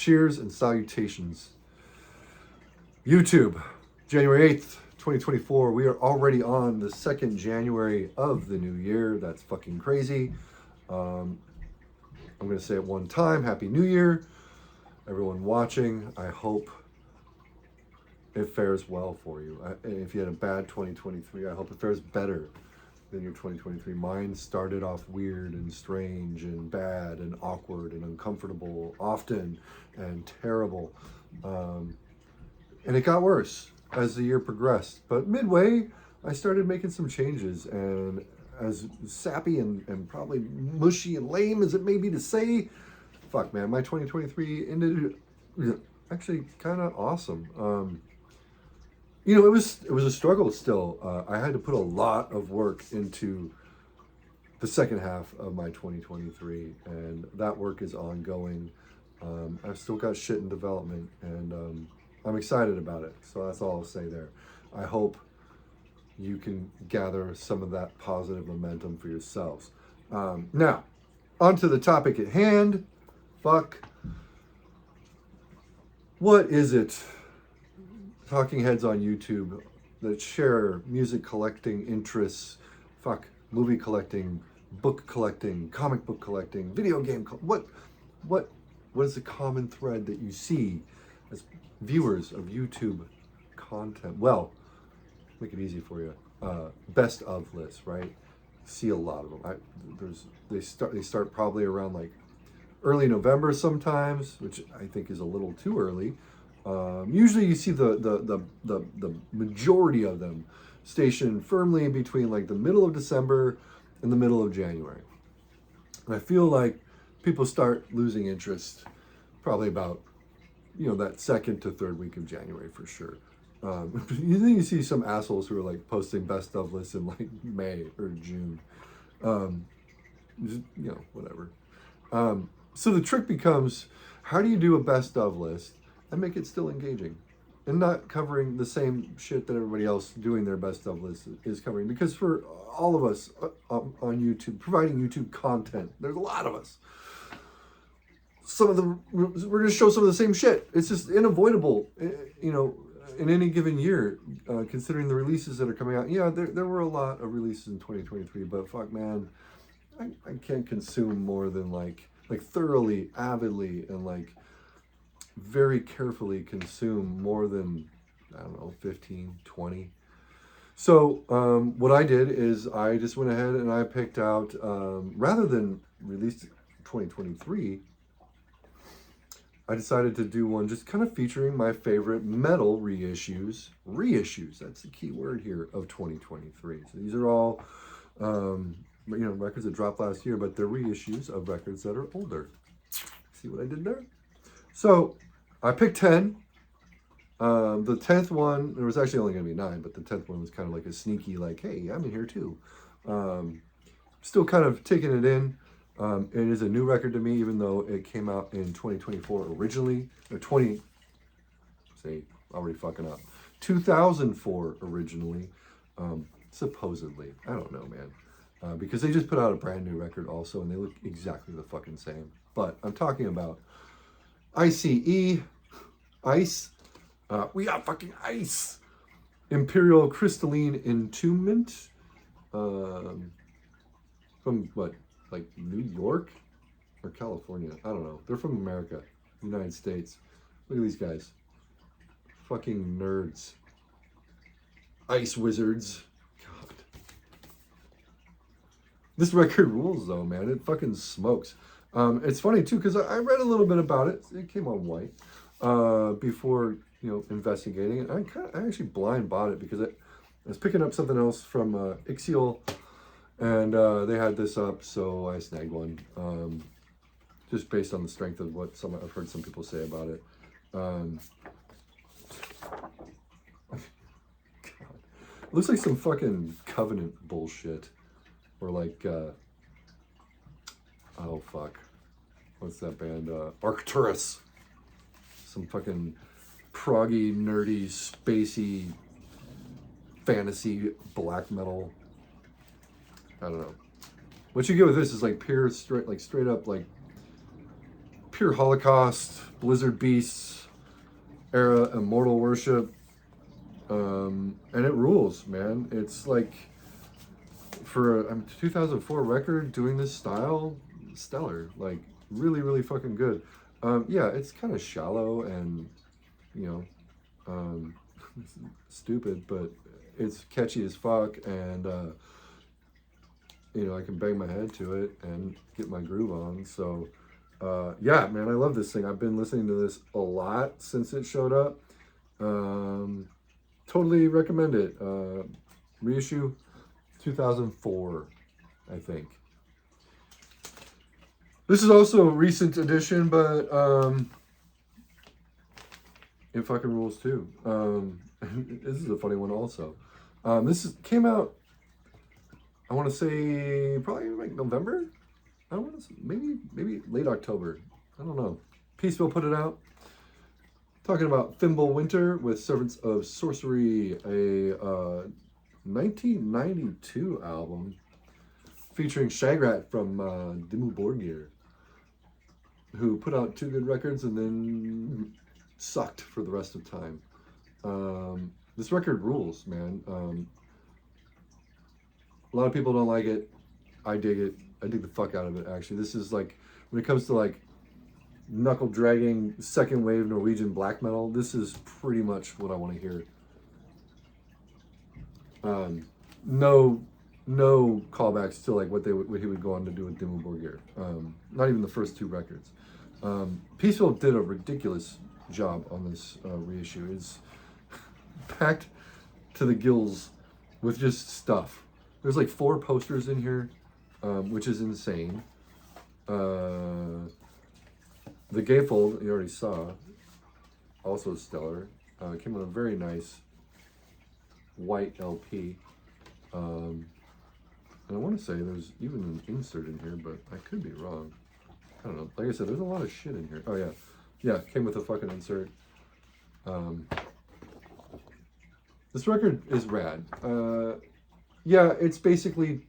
Cheers and salutations. YouTube, January 8th, 2024. We are already on the 2nd January of the new year. That's fucking crazy. I'm going to say it one time. Happy New Year. Everyone watching, I hope it fares well for you. If you had a bad 2023, I hope it fares better than your 2023. Mine started off weird and strange and bad and awkward and uncomfortable often and terrible. And it got worse as the year progressed. But midway, I started making some changes. And as sappy and probably mushy and lame as it may be to say, fuck man, my 2023 ended actually kind of awesome. It was a struggle still. I had to put a lot of work into the second half of my 2023, and that work is ongoing. I've still got shit in development, and I'm excited about it. So that's all I'll say there. I hope you can gather some of that positive momentum for yourselves. Now, on to the topic at hand. Fuck. What is it? Talking heads on YouTube that share music collecting interests, movie collecting, book collecting, comic book collecting, video game. What is the common thread that you see as viewers of YouTube content? Well, make it easy for you. Best of lists, right? See a lot of them. They start probably around like early November sometimes, which I think is a little too early. Usually you see the majority of them stationed firmly between like the middle of December and the middle of January. And I feel like people start losing interest probably about, that second to third week of January for sure. You see some assholes who are like posting best of lists in like May or June. Whatever. So the trick becomes, how do you do a best of list and make it still engaging and not covering the same shit that everybody else doing their best of list is covering? Because for all of us on YouTube, providing YouTube content, there's a lot of us. Some of them, we're going to show some of the same shit. It's just unavoidable, in any given year, considering the releases that are coming out. Yeah, there were a lot of releases in 2023, but fuck, man, I can't consume more than like thoroughly, avidly, and like very carefully consume more than, 15, 20. So what I did is I just went ahead and I picked out, rather than release 2023, I decided to do one just kind of featuring my favorite metal reissues. Reissues, that's the key word here, of 2023. So these are all, records that dropped last year, but they're reissues of records that are older. See what I did there? So I picked 10. The 10th one, there was actually only going to be 9, but the 10th one was kind of like a sneaky, like, hey, I'm in here too. Still kind of taking it in. It is a new record to me, even though it came out in 2024 originally, or 2004 originally, supposedly. I don't know, man. Because they just put out a brand new record also, and they look exactly the fucking same. But I'm talking about ICE. We got fucking ice. Imperial Crystalline Entombment. From what? Like New York or California? I don't know. They're from America, United States. Look at these guys. Fucking nerds. Ice wizards. God. This record rules though, man. It fucking smokes. It's funny too, because I read a little bit about it. It came on white before, investigating it. I actually blind bought it because I was picking up something else from Ixial. And they had this up, so I snagged one, just based on the strength of what I've heard some people say about it. God. It looks like some fucking Covenant bullshit, or like, oh fuck, what's that band? Arcturus. Some fucking proggy, nerdy, spacey, fantasy black metal. I don't know. What you get with this is like straight up like Pure Holocaust, Blizzard Beasts, Era Immortal Worship, and it rules, man. It's like, for a 2004 record, doing this style, stellar. Like, really, really fucking good. Yeah, it's kind of shallow and, you know, stupid, but it's catchy as fuck, and you know, I can bang my head to it and get my groove on. So yeah, man, I love this thing. I've been listening to this a lot since it showed up. Totally recommend it. Reissue 2004, I think. This is also a recent edition, but it fucking rules too. This is a funny one also. Came out, I want to say probably like November. I don't want to say, maybe late October. I don't know. Peaceville put it out. Talking about Fimble Winter with Servants of Sorcery, a 1992 album featuring Shagrat from Dimmu Borgir, who put out 2 good records and then sucked for the rest of time. This record rules, man. A lot of people don't like it. I dig it. I dig the fuck out of it, actually. This is like, when it comes to like knuckle dragging second wave Norwegian black metal, this is pretty much what I want to hear. No callbacks to like what he would go on to do with Dimmu Borgir. Not even the first 2 records. Peaceville did a ridiculous job on this reissue. It's packed to the gills with just stuff. There's like 4 posters in here, which is insane. The gatefold you already saw, also stellar. Came on a very nice white LP. And I want to say there's even an insert in here, but I could be wrong. I don't know. Like I said, there's a lot of shit in here. Oh yeah. Yeah, came with a fucking insert. This record is rad. Yeah, it's basically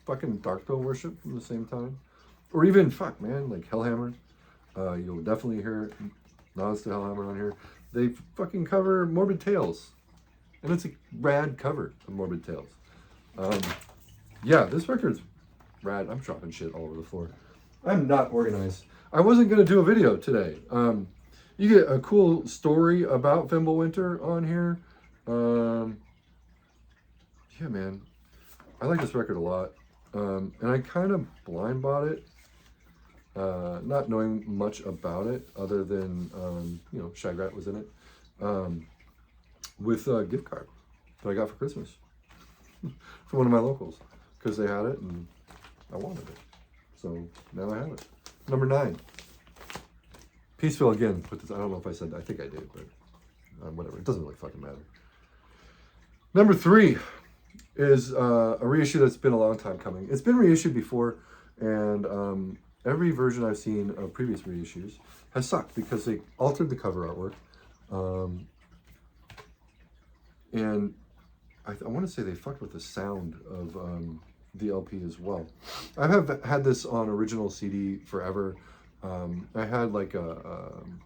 fucking Darkbill worship from the same time. Or even, fuck man, like Hellhammer. You'll definitely hear nods to Hellhammer on here. They fucking cover Morbid Tales. And it's a rad cover of Morbid Tales. Yeah, this record's rad. I'm dropping shit all over the floor. I'm not organized. I wasn't going to do a video today. You get a cool story about Fimble Winter on here. Yeah, man. I like this record a lot. And I kind of blind bought it. Not knowing much about it other than, you know, Shagrat was in it. With a gift card that I got for Christmas from one of my locals, because they had it and I wanted it. So now I have it. Number 9. Peaceville again. Put this, I don't know if I said that. I think I did, but whatever. It doesn't really fucking matter. Number 3 is a reissue that's been a long time coming. It's been reissued before, and every version I've seen of previous reissues has sucked because they altered the cover artwork. And I want to say they fucked with the sound of the LP as well. I have had this on original CD forever. I had like an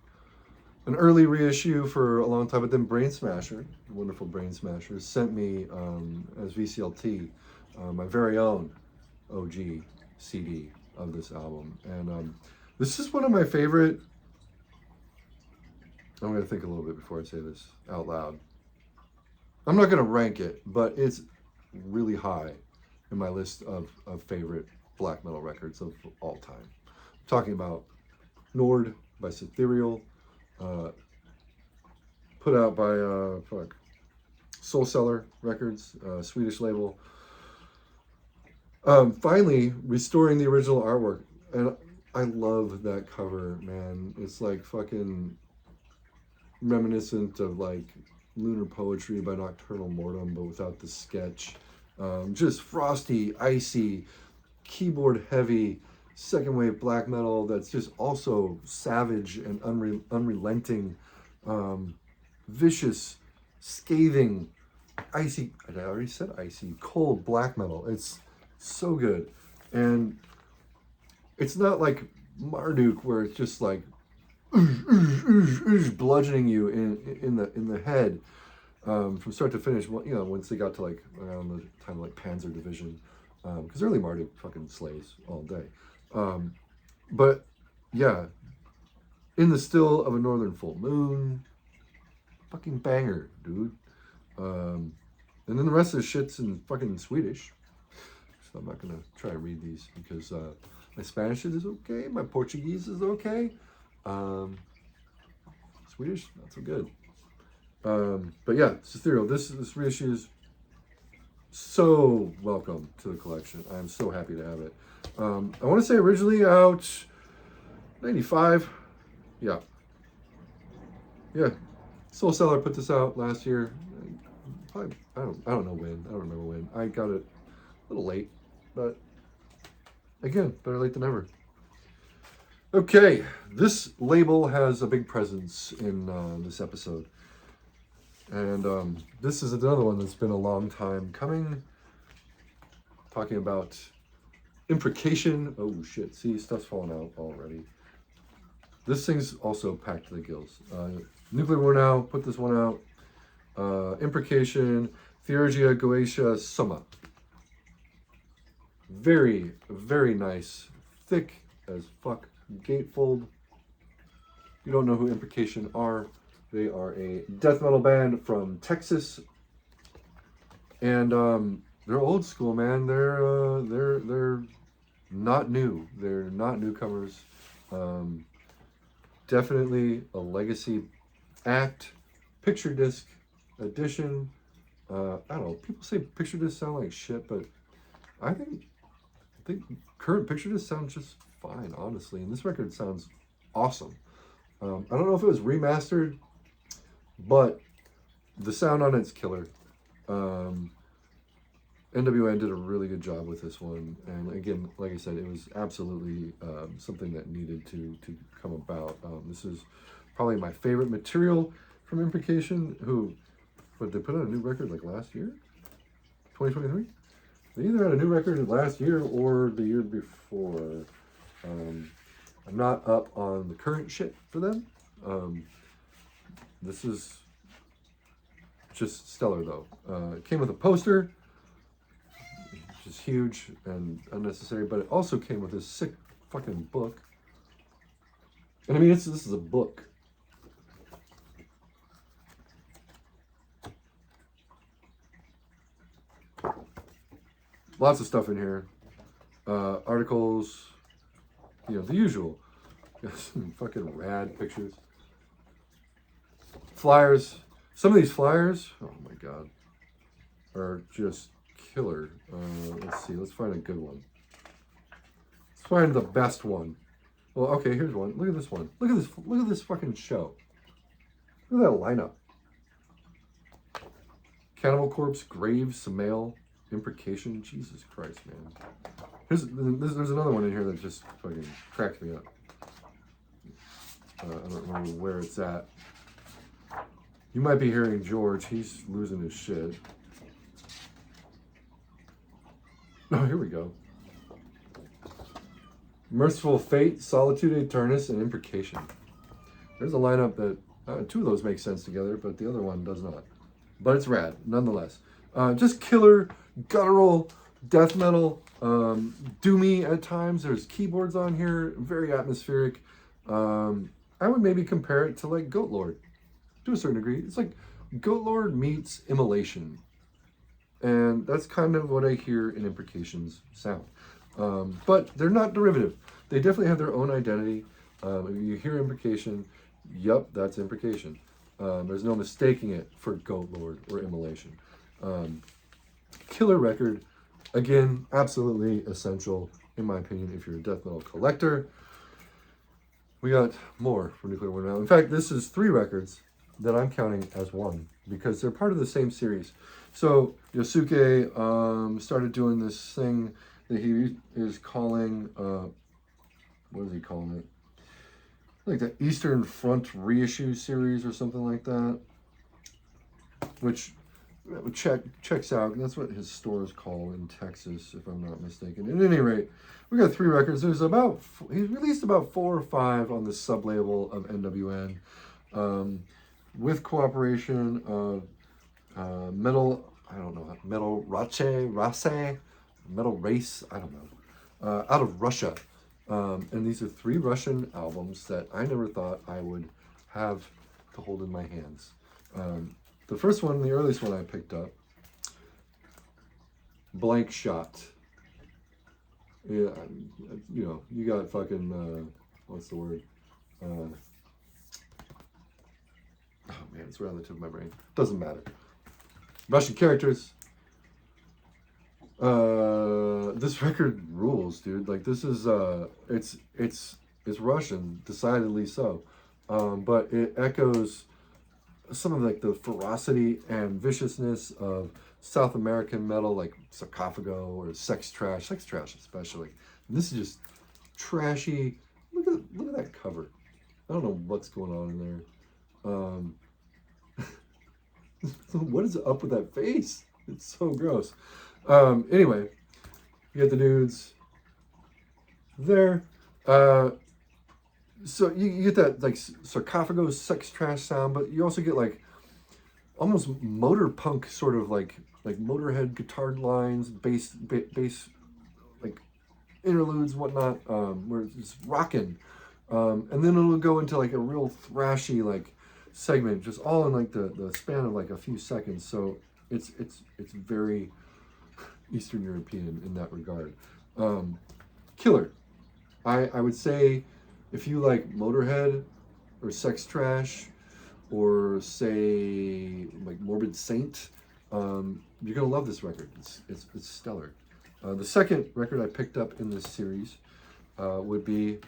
early reissue for a long time, but then Brain Smasher, the wonderful Brain Smasher, sent me as VCLT my very own OG CD of this album. And this is one of my favorite. I'm going to think a little bit before I say this out loud. I'm not going to rank it, but it's really high in my list of favorite black metal records of all time. I'm talking about Nord by Cythereal, put out by Soul Cellar Records, Swedish label. Finally restoring the original artwork, and I love that cover, man. It's like fucking reminiscent of like Lunar Poetry by Nocturnal Mortem, but without the sketch. Just frosty, icy, keyboard heavy, second wave black metal that's just also savage and unrelenting, vicious, scathing, icy, I already said icy, cold black metal. It's so good. And it's not like Marduk where it's just like bludgeoning you in the head from start to finish. Well, you know, once they got to like around the time of like Panzer Division, because early Marduk fucking slays all day. But yeah, in the still of a northern full moon, fucking banger, dude. And then the rest of the shit's in fucking Swedish. So I'm not gonna try to read these because my Spanish is okay, my Portuguese is okay. Swedish, not so good. But yeah, Ethereal, this reissue is so welcome to the collection. I'm so happy to have it. I want to say originally out 95. Yeah. Soul Seller put this out last year. Probably, I don't know when. I don't remember when. I got it a little late, but again, better late than never. Okay, this label has a big presence in this episode. And this is another one that's been a long time coming. Talking about Imprecation. Oh shit, see, stuff's falling out already. This thing's also packed to the gills. Nuclear War Now, put this one out. Imprecation, Theurgia Goetia Soma. Very, very nice. Thick as fuck gatefold. You don't know who Imprecation are. They are a death metal band from Texas. And they're old school, man. They're not new. They're not newcomers. Definitely a legacy act. Picture disc edition. I don't know. People say picture discs sound like shit, but I think current picture discs sound just fine, honestly. And this record sounds awesome. I don't know if it was remastered, but the sound on it's killer. NWN did a really good job with this one, and again, like I said, it was absolutely something that needed to come about. This is probably my favorite material from Imprecation, but they put out a new record like last year, 2023. They either had a new record last year or the year before. I'm not up on the current shit for them. This is just stellar though. It came with a poster, which is huge and unnecessary, but it also came with this sick fucking book. And I mean, this is a book. Lots of stuff in here. Articles, you know, the usual. Some fucking rad pictures. Flyers. Some of these flyers, oh my god, are just killer. Let's see, let's find a good one. Let's find the best one. Well, okay, here's one. Look at this one. Look at this fucking show. Look at that lineup. Cannibal Corpse, Graves, Samael, Imprecation. Jesus Christ, man. There's another one in here that just fucking cracked me up. I don't remember where it's at. You might be hearing George. He's losing his shit. Oh, here we go. Merciful Fate, Solitude Aeternus, and Imprecation. There's a lineup that two of those make sense together, but the other one does not. But it's rad, nonetheless. Just killer, guttural, death metal, doomy at times. There's keyboards on here, very atmospheric. I would maybe compare it to like Goat Lord, to a certain degree. It's like Goat Lord meets Immolation. And that's kind of what I hear in Imprecation's sound. But they're not derivative. They definitely have their own identity. If you hear Imprecation, yup, that's Imprecation. There's no mistaking it for Goat Lord or Immolation. Killer record. Again, absolutely essential, in my opinion, if you're a death metal collector. We got more from Nuclear War Now. In fact, this is 3 records that I'm counting as one because they're part of the same series. So Yosuke started doing this thing that he is calling, what is he calling it? Like the Eastern Front reissue series or something like that. Which checks out. That's what his store is called in Texas, if I'm not mistaken. At any rate, we got 3 records. There's about, he's released about 4 or 5 on the sub-label of NWN, with cooperation of Metal, I don't know, Metal Metal Race, I don't know, out of Russia. And these are 3 Russian albums that I never thought I would have to hold in my hands. The first one, the earliest one I picked up, Blankshot. Yeah, you know, you got fucking, what's the word? Oh man, it's right on the tip of my brain. Doesn't matter. Russian characters. This record rules, dude. Like, this is, it's Russian, decidedly so. But it echoes some of like the ferocity and viciousness of South American metal, like Sarcophago or Sex Trash especially. And this is just trashy. Look at that cover. I don't know what's going on in there. What is up with that face? It's so gross. Anyway, you get the dudes there. So you get that like Sarcophago Sex Trash sound, but you also get like almost motor punk sort of like Motorhead guitar lines, bass like interludes, whatnot, where it's rocking, and then it'll go into like a real thrashy like segment, just all in like the span of like a few seconds. So it's very Eastern European in that regard. Killer. I would say if you like Motorhead or Sex Trash or say like Morbid Saint, you're gonna love this record. It's stellar. The second record I picked up in this series would be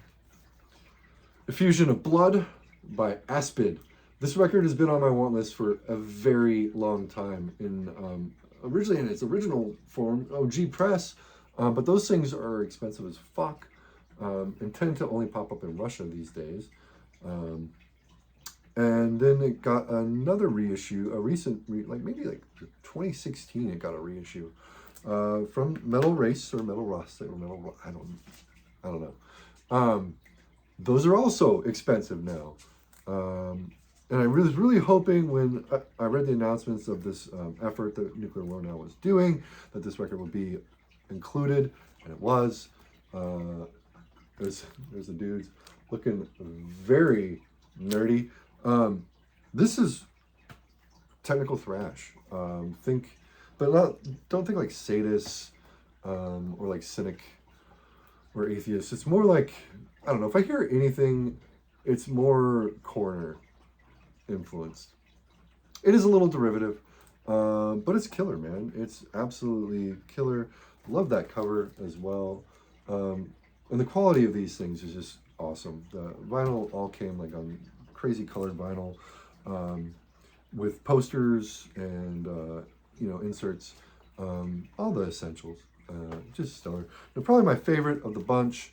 Effusion of Blood by Aspid. This record has been on my want list for a very long time. Originally in its original form, OG Press, but those things are expensive as fuck, and tend to only pop up in Russia these days. And then it got another reissue, a recent, maybe like 2016, it got a reissue from Metal Race or Metal Rust or Metal, I don't know. Those are also expensive now. And I was really hoping when I read the announcements of this effort that Nuclear War Now was doing, that this record would be included, and it was. There's the dudes looking very nerdy. This is technical thrash. Don't think like Sadist or like Cynic or Atheist. It's more like, I don't know, if I hear anything, it's more Corner influenced. It is a little derivative, but it's killer, man. It's absolutely killer. Love that cover as well. And the quality of these things is just awesome. The vinyl all came like on crazy colored vinyl, with posters and inserts, all the essentials. Just stellar. They're probably my favorite of the bunch,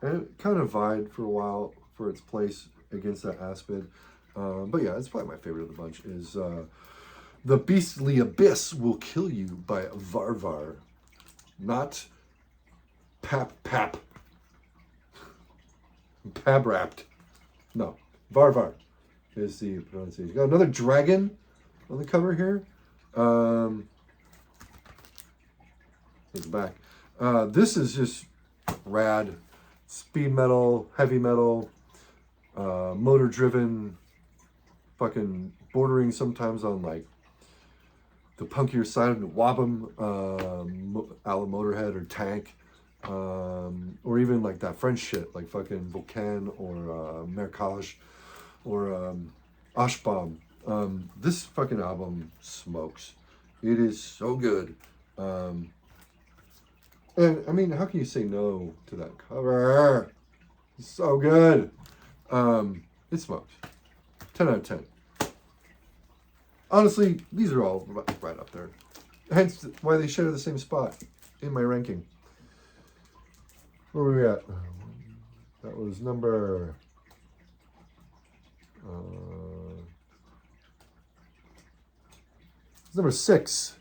and it kind of vied for a while for its place against that Aspid. But yeah, it's probably my favorite of the bunch is The Beastly Abyss Will Kill You by Varvar. Not Pap wrapped. No, Varvar is the pronunciation. Got another dragon on the cover here. It's back. This is just rad. Speed metal, heavy metal, motor driven, fucking bordering sometimes on like the punkier side of Wabam, a la Motorhead or Tank, or even like that French shit like fucking Volcan or Mercage or Ashbom. This fucking album smokes. It is so good. And I mean, how can you say no to that cover? It's so good. It smokes. 10 out of 10. Honestly, these are all right up there. Hence why they share the same spot in my ranking. Where were we at? That was number... Number 6.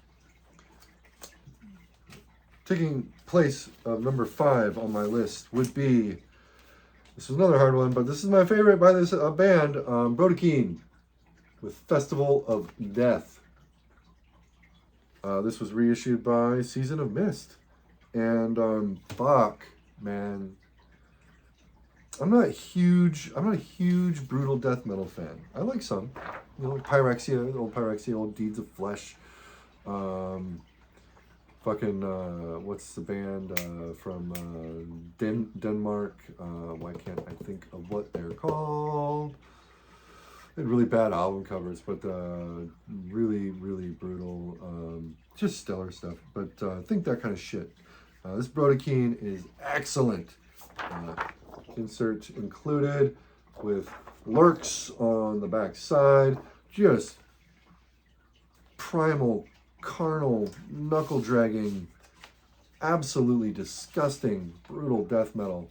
Taking place of number 5 on my list would be, this is another hard one, but this is my favorite by this band, Brodequin, with Festival of Death. This was reissued by Season of Mist. And fuck, man. I'm not a huge brutal death metal fan. I like some. You know, like Pyrexia, old Deeds of Flesh. What's the band from Denmark? Why can't I think of what they're called? They had really bad album covers, but really, really brutal. Just stellar stuff. But think that kind of shit. This Brodequin is excellent. Insert included with lurks on the back side. Just primal, carnal, knuckle dragging, absolutely disgusting, brutal death metal.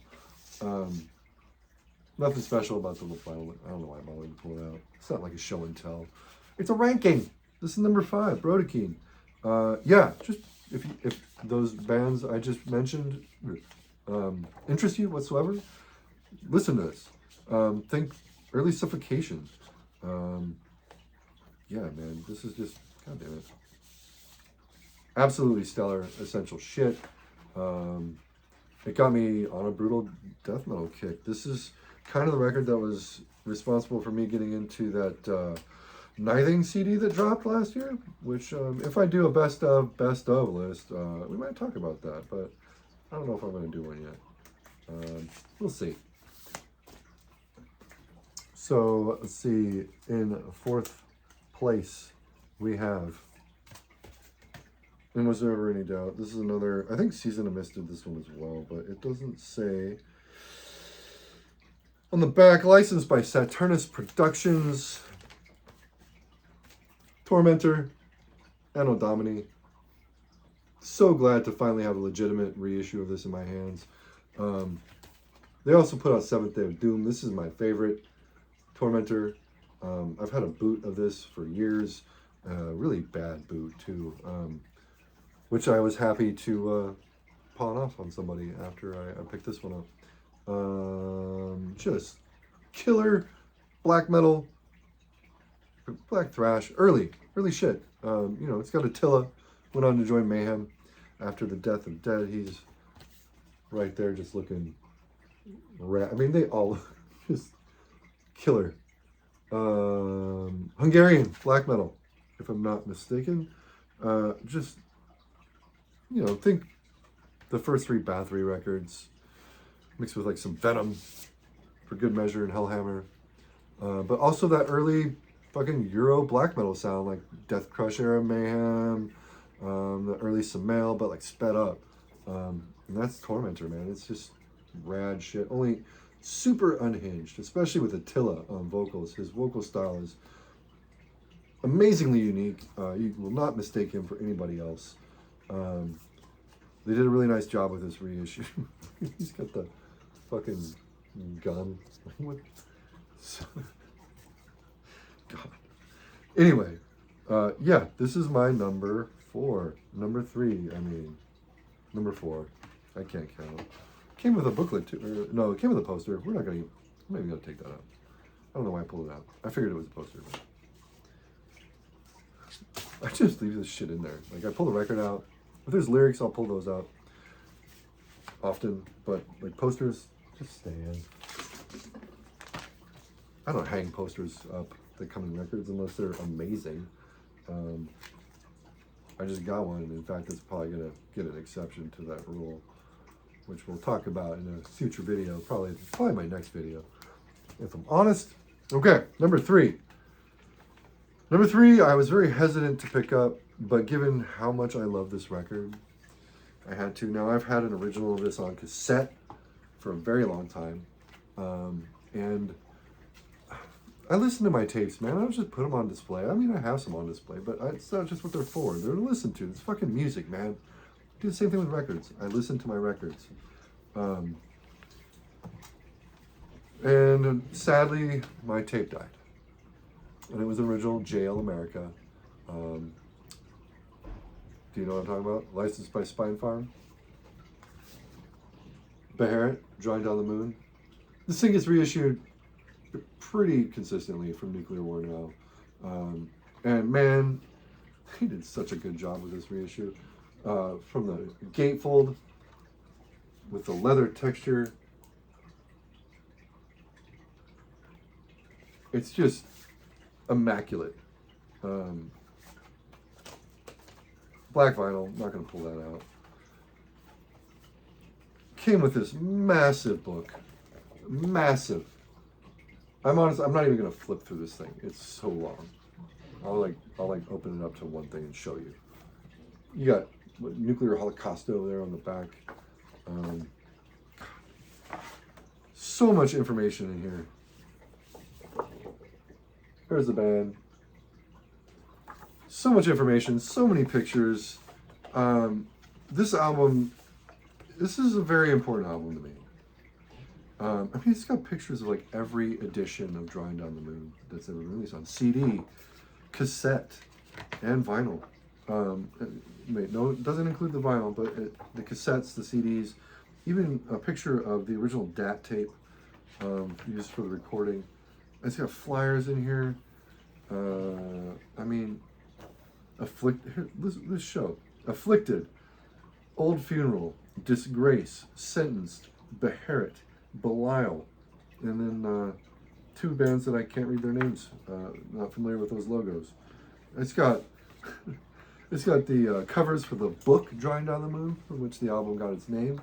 Nothing special about the little final. I don't know why I'm always pulling it out. It's not like a show and tell. It's a ranking. This is number 5, Brodequin. Yeah, just if those bands I just mentioned interest you whatsoever, listen to this. Think early Suffocation. Yeah, man, this is just, god damn it, absolutely stellar, essential shit. It got me on a brutal death metal kick. This is kind of the record that was responsible for me getting into that Nithing CD that dropped last year, which if I do a best of list, we might talk about that, but I don't know if I'm going to do one yet. We'll see. So let's see, in 4th place we have, and was there ever any doubt, this is another, I think Season of Mist did this one as well, but it doesn't say on the back. Licensed by Saturnus Productions, Tormentor, Anno Domini. So glad to finally have a legitimate reissue of this in my hands. They also put out 7th Day of Doom. This is my favorite Tormentor. I've had a boot of this for years. Really bad boot too, which I was happy to pawn off on somebody after I picked this one up. Just killer black metal, black thrash, early shit. You know, it's got Attila, went on to join Mayhem after the death of Dead. He's right there just looking I mean, they all just killer. Hungarian black metal, if I'm not mistaken. Just, you know, think the first 3 Bathory records mixed with like some Venom for good measure and Hellhammer. But also that early fucking Euro black metal sound, like Death Crush era Mayhem, the early Samael, but like sped up. And that's Tormentor, man. It's just rad shit. Only super unhinged, especially with Attila on vocals. His vocal style is amazingly unique. You will not mistake him for anybody else. They did a really nice job with this reissue. He's got the fucking gun. What? God. Anyway, yeah, this is my number 4. Number 3, I mean, number 4. I can't count. Came with a booklet too. No, it came with a poster. We're not gonna. I'm not even gonna take that out. I don't know why I pulled it out. I figured it was a poster. But I just leave this shit in there. Like I pull the record out. If there's lyrics, I'll pull those out often. But like posters, just stay in. I don't hang posters up that come in records unless they're amazing. I just got one, and in fact, it's probably gonna get an exception to that rule, which we'll talk about in a future video, probably my next video, if I'm honest. Okay, number 3. Number 3, I was very hesitant to pick up, but given how much I love this record, I had to. Now, I've had an original of this on cassette for a very long time, and I listen to my tapes, man. I don't just put them on display. I mean, I have some on display, but it's not just what they're for. They're to listen to. It's fucking music, man. I do the same thing with records. I listen to my records. And sadly, my tape died. And it was the original JL America. Do you know what I'm talking about? Licensed by Spine Farm. Behemoth, Drawing Down the Moon. This thing gets reissued pretty consistently from Nuclear War now. And man, he did such a good job with this reissue. From the gatefold with the leather texture. It's just immaculate. Black vinyl, not going to pull that out. Came with this massive book. Massive. I'm honest, I'm not even going to flip through this thing. It's so long. I'll open it up to one thing and show you. You got Nuclear Holocausto there on the back. So much information in here. There's the band. So much information, so many pictures. This album, this is a very important album to me. I mean, it's got pictures of like every edition of Drawing Down the Moon that's ever released on CD, cassette, and vinyl. No, it doesn't include the vinyl, but the cassettes, the CDs, even a picture of the original DAT tape used for the recording. It's got flyers in here. I mean, this show. Afflicted, Old Funeral, Disgrace, Sentenced, Behemoth, Belial, and then two bands that I can't read their names. Not familiar with those logos. It's got the covers for the book Drawing Down the Moon, from which the album got its name.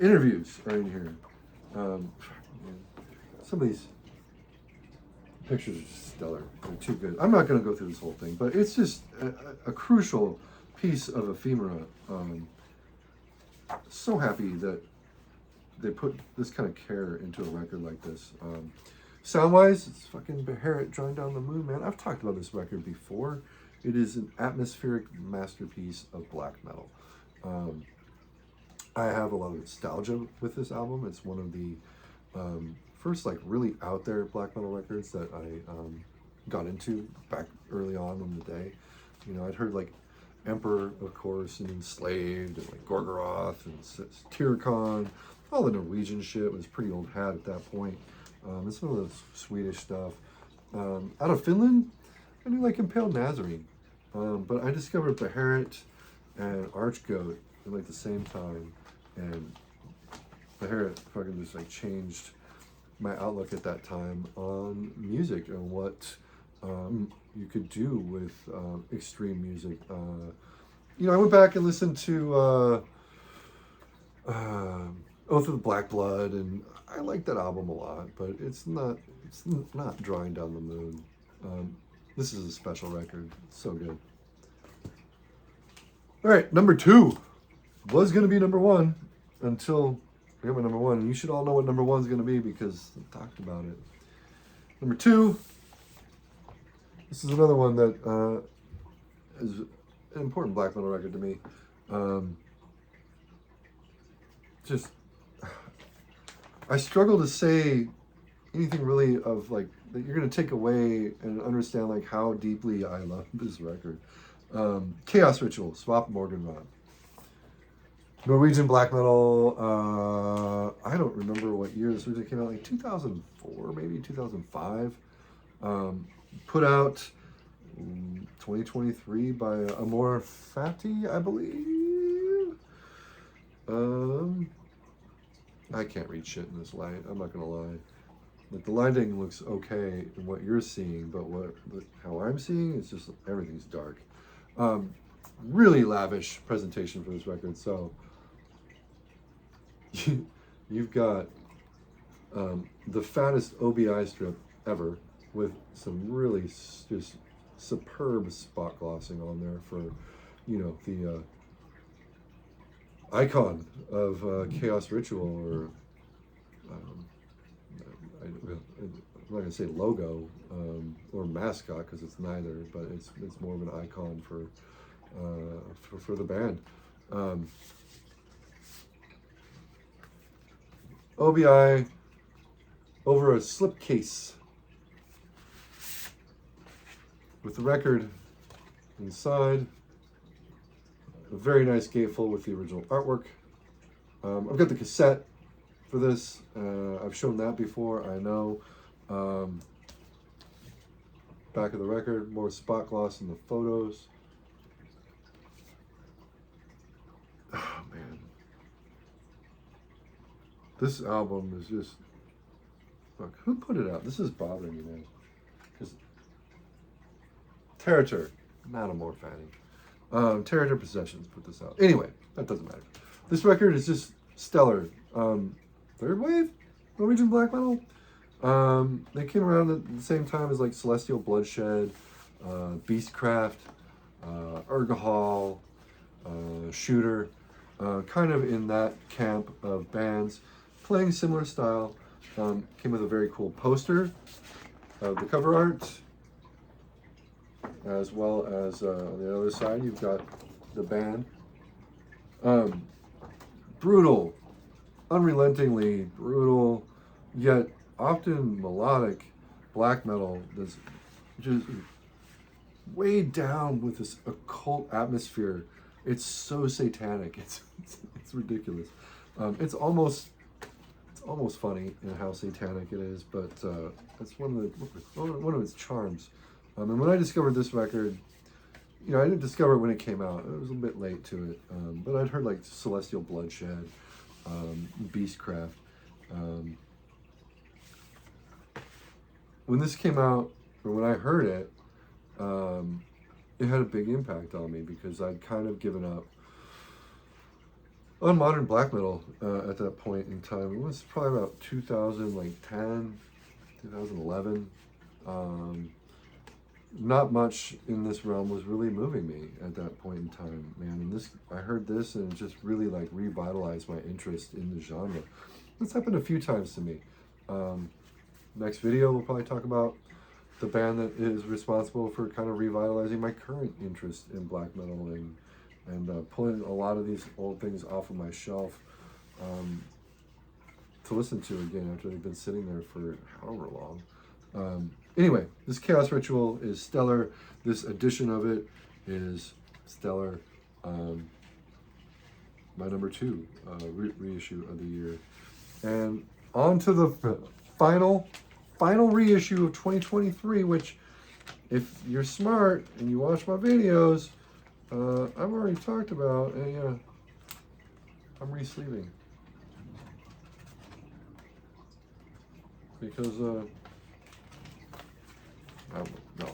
Interviews are in here. Some of these pictures are just stellar. They're too good. I'm not going to go through this whole thing, but it's just a crucial piece of ephemera. So happy that they put this kind of care into a record like this. Sound-wise, it's fucking Behemoth, Drawing Down the Moon, man. I've talked about this record before. It is an atmospheric masterpiece of black metal. I have a lot of nostalgia with this album. It's one of the first like really out there black metal records that I got into back early on in the day. You know, I'd heard like Emperor, of course, and Enslaved, and like Gorgoroth, and Tyrkon. All the Norwegian shit was pretty old hat at that point. And some of the Swedish stuff. Out of Finland, I knew like Impaled Nazarene. But I discovered Behemoth and Archgoat at like the same time. And Behemoth fucking just like changed my outlook at that time on music and what you could do with extreme music. You know, I went back and listened to Oath of the Black Blood, and I like that album a lot, but it's not Drawing Down the Moon. This is a special record. It's so good. All right, number 2 was going to be number 1 until I got my number 1. And you should all know what number 1 is going to be because I talked about it. Number 2, this is another one that is an important black metal record to me. I struggle to say anything really of like that you're going to take away and understand like how deeply I love this record. Chaos Ritual, Swap Morgenrod. Norwegian black metal. I don't remember what year this originally came out, like 2004, maybe 2005. Put out 2023 by Amor Fati, I believe. I can't read shit in this light. I'm not gonna lie. Like the lighting looks okay in what you're seeing, but how I'm seeing is just everything's dark. Really lavish presentation for this record. So you've got the fattest OBI strip ever with some really just superb spot glossing on there for, you know, the icon of Chaos Ritual, or I'm not gonna say logo or mascot because it's neither, but it's more of an icon for the band. OBI over a slipcase with the record inside. A very nice gatefold with the original artwork. I've got the cassette for this. I've shown that before, I know. Back of the record, more spot gloss in the photos. Oh, man. This album is just... Look, who put it out? This is bothering me, man. Because Territor, not a more fanny. Territor Possessions put this out. Anyway, that doesn't matter. This record is just stellar. Third wave Norwegian black metal. They came around at the same time as like Celestial Bloodshed, Beastcraft, Ergahol, Shooter, kind of in that camp of bands playing similar style. Came with a very cool poster of the cover art, as well as on the other side you've got the band. Brutal, unrelentingly brutal, yet often melodic black metal that's just weighed down with this occult atmosphere. It's so satanic. It's ridiculous. It's almost funny in how satanic it is, but that's one of its charms. And when I discovered this record, you know, I didn't discover it when it came out. It was a bit late to it, but I'd heard like Celestial Bloodshed, Beastcraft. When this came out, or when I heard it, it had a big impact on me because I'd kind of given up on modern black metal at that point in time. It was probably about 2010, 2011. Not much in this realm was really moving me at that point in time, man. And this, I heard this and it just really like revitalized my interest in the genre. This happened a few times to me. Next video, we'll probably talk about the band that is responsible for kind of revitalizing my current interest in black metal and pulling a lot of these old things off of my shelf to listen to again after they've been sitting there for however long. Anyway, this Chaos Ritual is stellar. This edition of it is stellar. My number 2 reissue of the year. And on to the final reissue of 2023, which, if you're smart and you watch my videos, I've already talked about, and yeah, I'm re-sleeving. Because, no,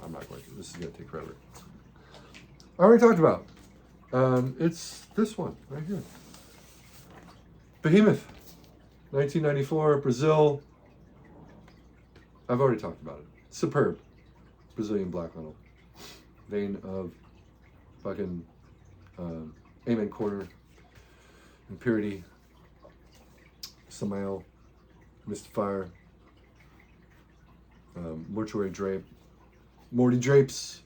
I'm not going to. This is going to take forever. I already talked about. It's this one right here. Behemoth, 1994, Brazil. I've already talked about it. Superb Brazilian black metal. Vein of fucking Amen Corner, Impurity, Samael, Mystifier, Mortuary Drape, Morty Drapes,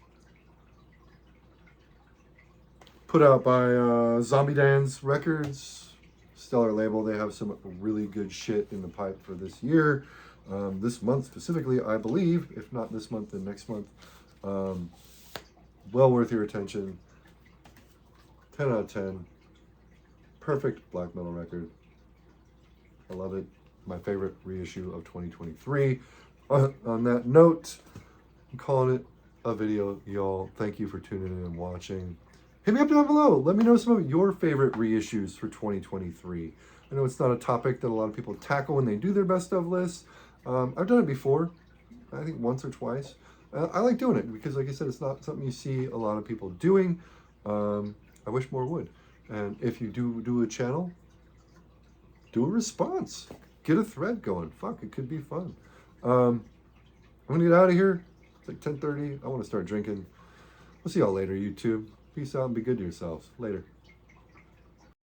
put out by Zombie Dance Records, stellar label. They have some really good shit in the pipe for this year, this month specifically, I believe. If not this month, then next month. Well worth your attention. 10 out of 10. Perfect black metal record. I love it. My favorite reissue of 2023. On that note, I'm calling it a video, y'all. Thank you for tuning in and watching. Hit me up down below. Let me know some of your favorite reissues for 2023. I know it's not a topic that a lot of people tackle when they do their best of lists. I've done it before, I think once or twice. I like doing it because, like I said, it's not something you see a lot of people doing. I wish more would. And if you do a channel, do a response. Get a thread going. Fuck, it could be fun. I'm gonna get out of here. It's like 10:30. I want to start drinking. We'll see y'all later, YouTube. Peace out and be good to yourselves. Later.